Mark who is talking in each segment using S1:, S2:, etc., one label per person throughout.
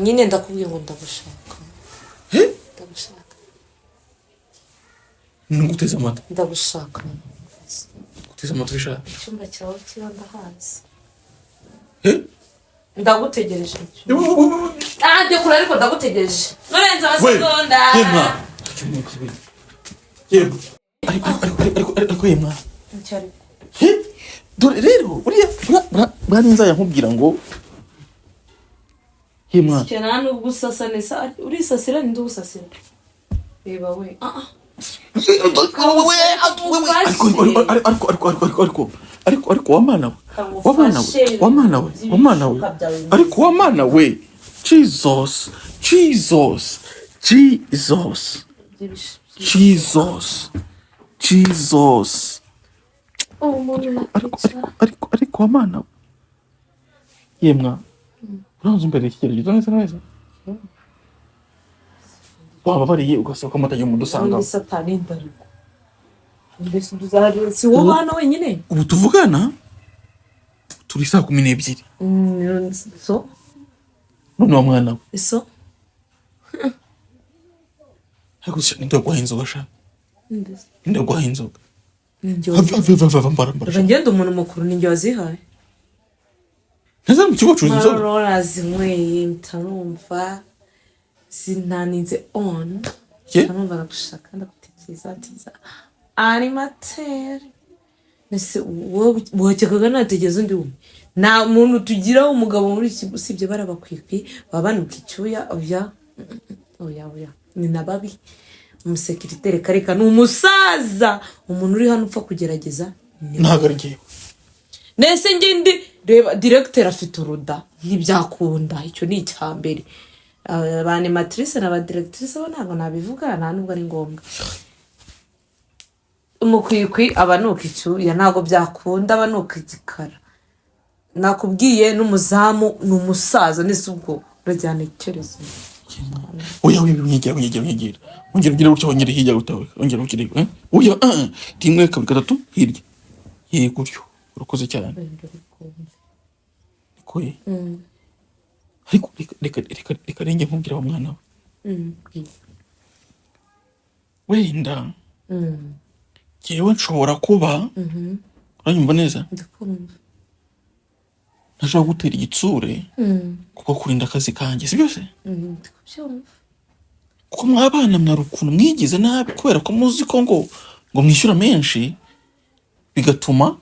S1: nyine ndakubwiye ngo ndagushaka. Ndagushaka.
S2: Nuguteze amata.
S1: Ndagushaka.
S2: Guteze amata sha.
S1: Icyumba cyawe kiba ndahazi. Ndagutegereje. Nde kure ariko ndagutegereje. Norenza abasegonda.
S2: Yemwe. Ariko yemwe.
S1: Ncyari.
S2: Dore rero uriya bwaninza yankubwira ngo yemwe.
S1: Cyana nubwo usasane sa urisasira ndi usasira. Reba we. Ariko wamana we ariko wamana we Jesus ariko wamana yemwa uranze imbere y'ikigeragezo neza waba bariye ugasohoka amata mu dusanga Satani ndariko mbese nduzari si wowe hano wenyine
S2: ubu tuvugana turi saa 12
S1: so
S2: none wa mwana
S1: so
S2: ariko ndagwaha inzoga sha ndagwaha inzoga
S1: Have ngende umuntu mukuru ninjye wazihaye
S2: ntaza mu kigo cyuzuye inzoga
S1: Rora zinyweye mtarumva sinaninze on tanumva nagushaka ndagutekereza tiza animateur nese wocyekaga nategeza undi umwe nta muntu tugira umugabo muri iki usibye barabakwikwi babanuka icyuya oya ni nababi umusekirite kareka n'umusaza umuntu uri hano upfa kugerageza
S2: ntagargiye
S1: nese ngindi reba directeur afite uruda ntibyakunda icyo ni icyambere abane matrice na ba directrice bo ntabwo nabivuga nta nubwo ari ngombwa umukwikwi abanuka icyuya ntabwo byakunda abanuka igikara nakubwiye n'umuzamu n'umusaza nese ubwo urajyana icyerezo
S2: oya winyegera ongera gutya ongera hirya gutawe ongera ukiri oya timwe kabiri gatatu hirya gutyo urakoze cyane koye ariko reka renge nkubwira wa mwana we wenda jewe nshobora kuba uranyumva neza nashaka gutera igitsure kuko kurinda akazi kanjye si byose kuko mwabana mwarukuntu mwigize nabi kubera ko muzi ko ngo mwishyura menshi bigatuma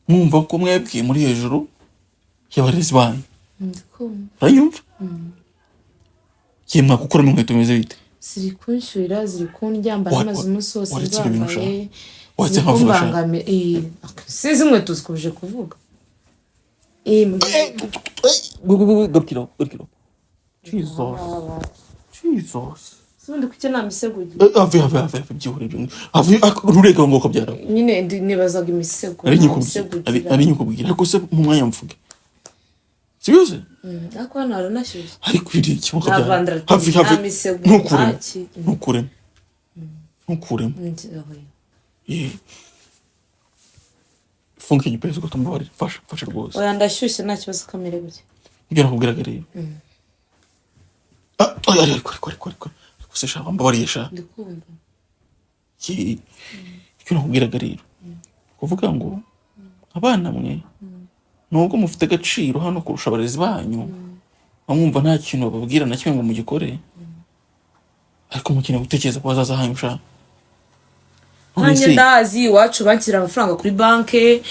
S2: mwumva ko mwebwiye muri hejuru y'abarezi banyu uranyumva yemwa gukora inkweto meze bite
S1: ziri kunshyurira ziri kundyambara amaze umunsi wose nzambaye
S2: watse nkavuga
S1: sizi inkweto zikubije kuvuga
S2: gukiro Jesus
S1: Sundi kuki namisego
S2: ave byihore rurega ngo kabyara
S1: nyine nibazaga imisego
S2: ari nyukubwira ariko se mu mwanya mvuge sibyo
S1: ako hano haranashyushye
S2: ariko iri kibuka byara ntukuremo funke igipesi ko tumubari fasha rwose
S1: oya ndashyushye nta kibazo kamere gutya
S2: ibyo nakubwiraga rero ariko se shaka mbabariye sha
S1: ndikumva
S2: icyo nakubwiraga rero kuvuga ngo abana mwe nubwo mufite agaciro hano kurusha abarezi banyu bamwumva nta kintu bababwira na kimwe ngo mugikore ariko mukine gutekereza ko bazaza hanyu sha
S1: nanjye ndazi iwacu banshyira amafaranga kuri banke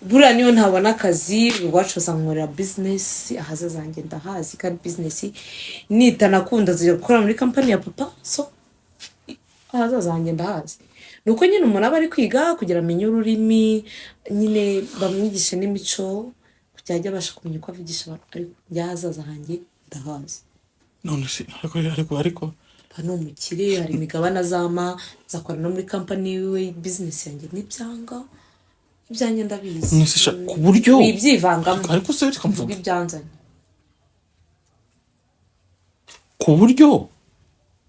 S1: buriya niyo ntabona akazi iwacu basankorera business ahaza zanjye ndahazi kandi business nitanakunda zije gukora muri company ya papa so ahaza zanjye ndahazi nuko nyine umuntu aba ari kwiga kugira amenye ururimi nyine bamwigishe n'imico kugira ajye abasha kumenya uko avugisha abantu ariko byahazaza hanjye ndahazi
S2: none se ariko
S1: hano umukire hari imigabane azama zakora no muri company we business yanjye n'ibyanga ibyanjye ndabizi
S2: nisisha ku buryo
S1: ibyivangamo
S2: ariko se tukamvuga
S1: ibyanzanye
S2: ku buryo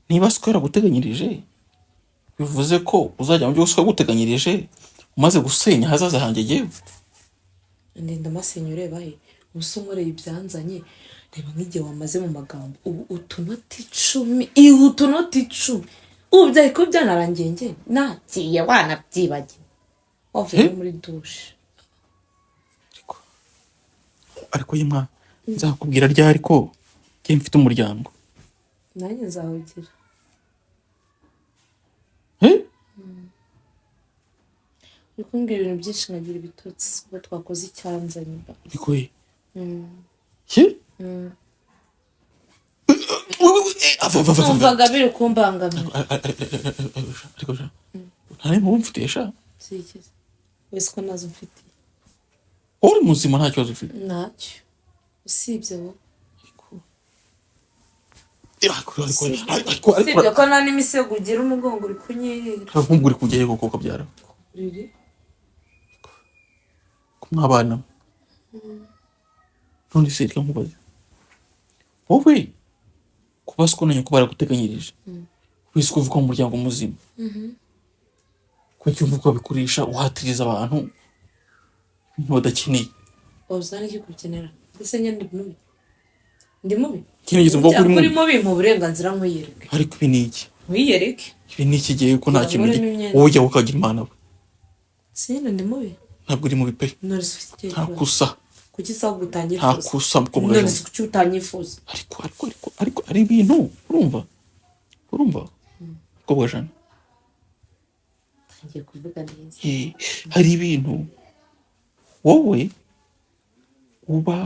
S2: niba skwera guteganyirije bivuze ko uzajya mu byo skwera guteganyirije umaze gusenya hazaza hanjye yewe
S1: ndenda masenyo reba he usumure ibyanzanye reba nk'igihe wamaze mu magambo ubu utunoti 10 ubu byari ko byanarangiye njye nagiye wanabyibagiwe wavuye muri dushe
S2: ariko yimwa nzakubwira ryari ko njye mfite umuryango
S1: nanjye nzawugira ariko ngira ibintu byinshi nkagira ibitotsi kuko twakoze icyanzanye
S2: bikoye
S1: numvaga biri kumbangamira
S2: ariko ntari mu mfitiye sha
S1: sikize wese ko nazo mfitiye
S2: uri muzima nta kibazo ufite
S1: ntacyo usibye wowe usibye ko nta n'imisego ugira umugongo uri kunyerera
S2: ntabwo uri kujyayo koko kabyara
S1: riri
S2: kumwabana none se reka nkubaze wowe kubaza uko nanyo ko baraguteganyirije wese kuvuga mu muryango muzima kuko uvuga bikurisha uhatiriza abantu badakeneye
S1: uzana iki kukenera ese nyine ndi mubi
S2: kinigeze mvuga kuri
S1: mubi mu burenganzira nkuyereke
S2: ariko ibi ni iki
S1: nkuyereke
S2: ibi ni iki gihe ko nta kintu wowe ujya ukagira imana we
S1: sino ndi mubi
S2: ntabwo uri mubi pe nta kusa
S1: kuki sawa gutangira
S2: nta kusa mukobwa
S1: none se kuki utanyifuza
S2: ariko ari ibintu urumva mukobwa jana
S1: ngiye kuvuga neza
S2: hari ibintu wowe uba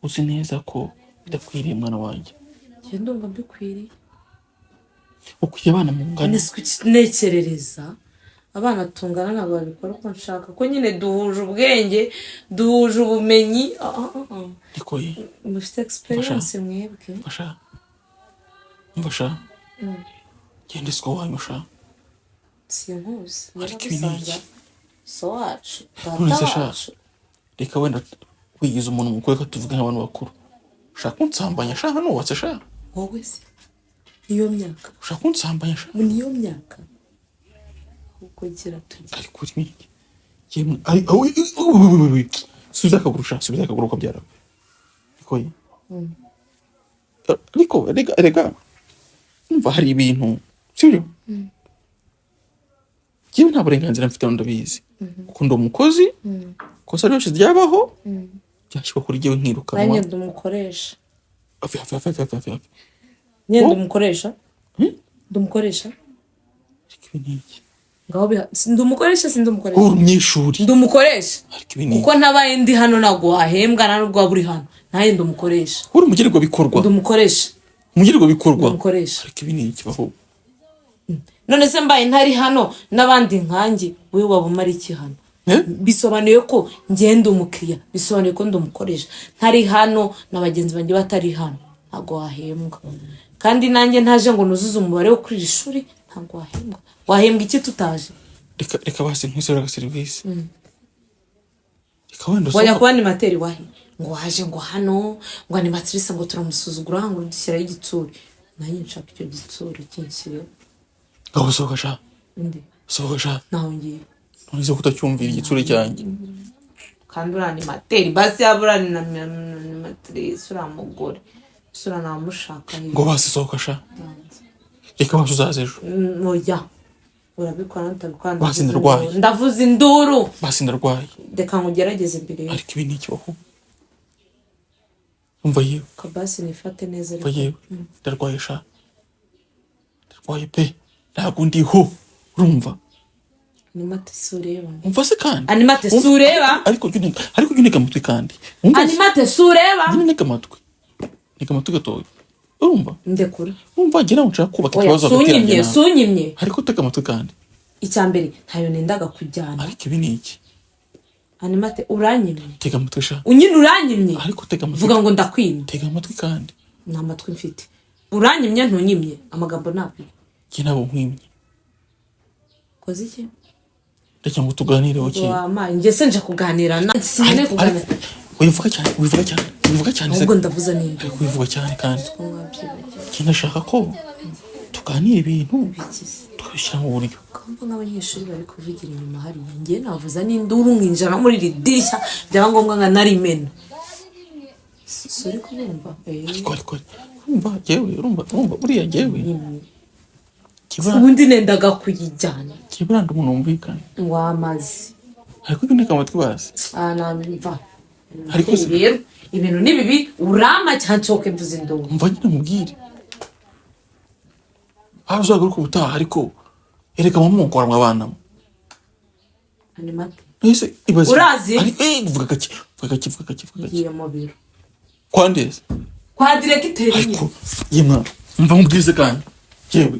S2: uzi neza ko bidakwiriye mwana wanjye
S1: njye ndumva mbikwiriye
S2: ukwiye abana mu ngano
S1: nekerereza abana tungana ntabwo babikora uko nshaka ko nyine duhuje ubwenge duhuje ubumenyi
S2: rikoye
S1: mufite experience mwebwe
S2: mfasha genda siko wanyusha
S1: sinkuzi
S2: ariko ibi ni iki
S1: so wacu
S2: none se sha reka wenda wigize umuntu mukuru ko tuvuge nk'abantu bakuru ushaka kunsambanya sha hano watse sha
S1: wowe se niyo myaka
S2: ushaka kunsambanya sha
S1: niyo myaka uko gira tujye
S2: ariko uri yemwe subiza akaguru ko byara ariko rega umva hari ibintu sibyo yewe nta burenganzira mfite ndabizi kuko ndi umukozi kosa ryose ryabaho byashyirwa kuri jyewe nkirukanwa
S1: nanjye ndi umukoresha nyine ndi umukoresha ngaho ndi umukoresha uri
S2: umunyeshuri
S1: ndi umukoresha kuko ntabaye ndi hano ntabwo wahembwa nta nubwo waba uri hano nanjye ndi umukoresha
S2: uri umugenerwabikorwa
S1: ndi umukoresha
S2: ariko ibi ni iki baho
S1: none se mbaye ntari hano n'abandi nkanjye wowe waba umara iki hano bisobanuye ko ngenda umukiriya bisobanuye ko ndi umukoresha ntari hano na bagenzi banjye batari hano ntabwo wahembwa kandi nanjye ntaje ngo nuzuze umubare wo kuri iri shuri ntabwo wahembwa iki tutaje
S2: reka basi nkwisura serivisi reka wenda
S1: wajya kuba animateri wahe ngo waje ngo hano ngo animatrice ngo turamusuzugura ngo dushyiraho igitsuri nanjye nshaka icyo gitsuri kinshyire
S2: aho sohoka sha naho
S1: ngiye
S2: none kutacyumvira igitsuri cyanjye
S1: kandi uri animateri basi yabura ni animatrice uri umugore sura namushaka
S2: ngo basi sohoka sha reka basi uzaze ejo
S1: oya urabikora ntabikora
S2: basi ndarwaye
S1: ndavuza induru
S2: basi ndarwaye
S1: reka ngugerageze imbere
S2: ariko ibi ni ikibaho umva yewe
S1: kabasi nifate neza
S2: umva yewe ndarwaye sha ndarwaye pe ntabwo ndiho urumva
S1: animate sureba
S2: umva se kandi
S1: animate sureba
S2: ariko unega amatwi kandi
S1: animate sureba
S2: nega amatwi gatoya urumva
S1: ndekura
S2: umva ngira nshaka kubaka ikibazo
S1: hagati sunyimye
S2: ariko tega amatwi kandi
S1: icyambere ntayo nendaga kujyana
S2: ariko ibi ni iki
S1: animate uranyimye
S2: tega amatwi sha
S1: unyine uranyimye
S2: ariko tega amatwi
S1: vuga ngo ndakwimye
S2: tega amatwi kandi
S1: nta matwi mfite uranyimye ntunyimye amagambo ntabwo
S2: njye nabo nkwimye
S1: koze iki
S2: reka ngo tuganire oke
S1: njye se nje kuganira sinene kuganira
S2: wivuga cyane
S1: ubwo ndavuza ninde
S2: wivuga cyane kandi kinashaka ko tuganira ibintu tukabishyira mu buryo
S1: kumva nk'abanyeshuri bari kuvugira inyuma hariya njye navuza n'induru nkinjira muri iri dirishya byaba ngombwa nka narimena uri kubumva
S2: ariko urumva jewe urumva buriya jewe
S1: ubundi nendaga kuyijyana
S2: kibranda umuntu wumvikana
S1: wamazi
S2: ariko ndeka amatwi basi
S1: namva
S2: ariko
S1: rero ibintu ni bibi urama cyancoke mvuze indongo
S2: mva nyine mubwire aho uzagaruka ubutaha ariko ereka mama mukora mu abana
S1: ani mate
S2: ese ibaze
S1: urazi
S2: vuga gake
S1: iyo mubiro
S2: kwandeze
S1: kwa directeur
S2: ariko yemwa mva mubwize kandi jewe